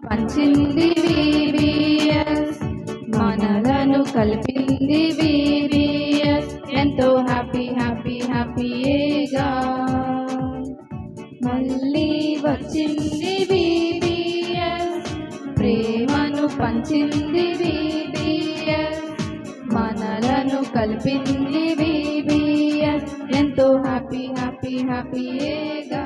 పంచింది VBS, మనలను కలిపింది VBS. ఎంతో హ్యాపీ హ్యాపీ హ్యాపీగా మళ్ళీ వచ్చింది VBS, ప్రేమను పంచింది VBS, మనలను కలిపింది VBS. ఎంతో హ్యాపీ హ్యాపీ హ్యాపీగా.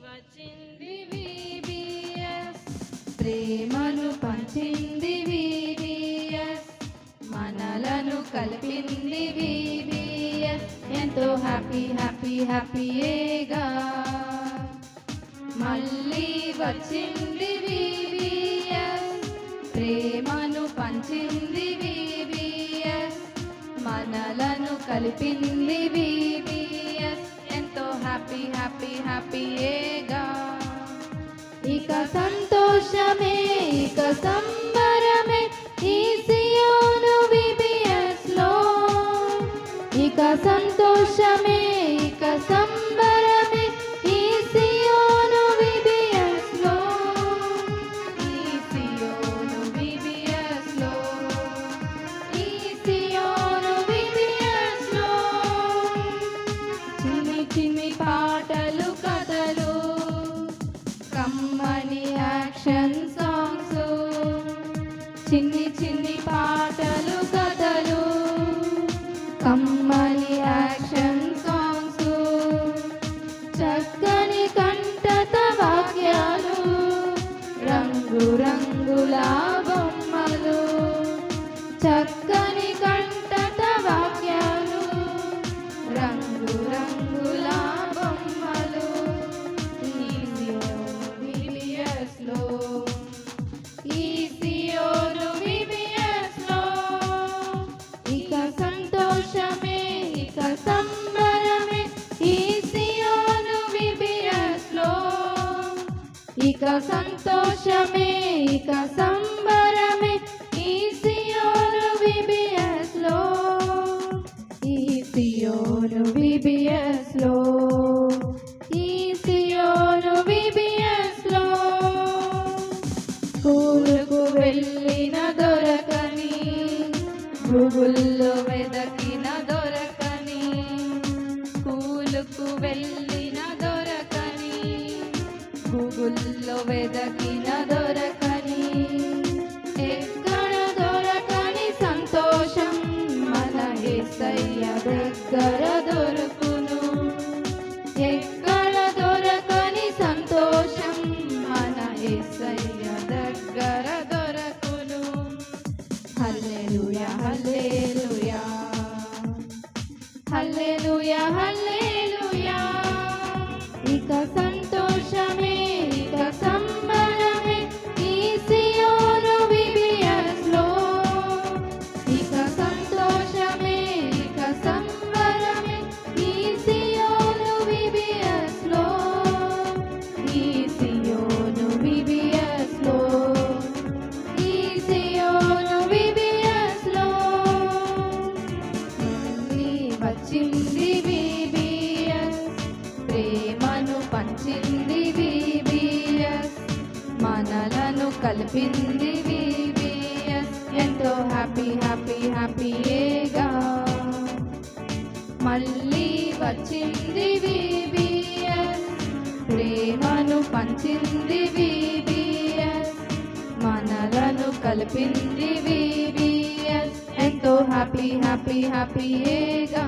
వచ్చింది VBS, ప్రేమను పంచింది VBS, మనలను కలిపింది VBS. ఎంతో హ్యాపీ హ్యాపీ హ్యాపీగా మళ్ళీ వచ్చింది VBS, ప్రేమను పంచింది VBS, మనలను కలిపింది VBS. ఎంతో హ్యాపీ హ్యాపీ హ్యాపీగా. ఇక సంతోషమే ఇక సంబరమే ఈ సియోను VBS లో, ఇక సంతోషమే ఇక సంబరమే ఈ సియోను VBS లో, ఈ సియోను VBS లో, ఈ సియోను VBS లో. చిన్ని చిన్ని పాటలు కథలు కమ్మని యాక్షన్ సాంగ్స్, చిన్ని చిన్ని పాటలు కథలు కమ్మని యాక్షన్ సాంగ్స్, చక్కని కంఠత వాక్యాలు రంగు రంగుల బొమ్మలు, చక్కని కంఠత వాక్యాలు రంగు రంగుల బొమ్మలు. ఈ VBS లో, ఈ సియోను VBS లో, ఇక సంతోషమే ఇక సంబరమే ఈ సియోను VBS లో, ఇక సంతోషమే ఇక సంబరమే ఈ సియోను VBS లో, ఈ సియోను VBS లో, ఈ సియోను VBS లో. స్కూలుకు వెళ్ళిన దొరకని, గూగుల్లో వెదకిన దొరకని, స్కూలుకు వెళ్ళిన దొరకని, గూగుల్లో వెదకిన దొరకని, ఎక్కడ దొరకని సంతోషం మన యేసయ్య దగ్గర దొరుకును, ఎక్కడ దొరకని సంతోషం మన యేసయ్య దగ్గర దొరకును. హల్లెలూయా హల్లెలూయా హల్లెలూయా హల్లెలూయా. ఇక సంతోషమే ఇక సంబరమే ఈ సియోను VBS లో, ఇక సంతోషమే ఇక సంబరమే ఈ సియోను VBS లో, ఈ సియోను VBS లో, ఈ సియోను VBS లో. మళ్ళీ వచ్చింది VBS, ప్రేమను పంచింది VBS, మనలను కలిపింది VBS. ఎంతో హ్యాపీ హ్యాపీ హ్యాపీగా మళ్ళీ వచ్చింది VBS, ప్రేమను పంచింది VBS, మనలను కలిపింది VBS. ఎంతో హ్యాపీ హ్యాపీ హ్యాపీగా.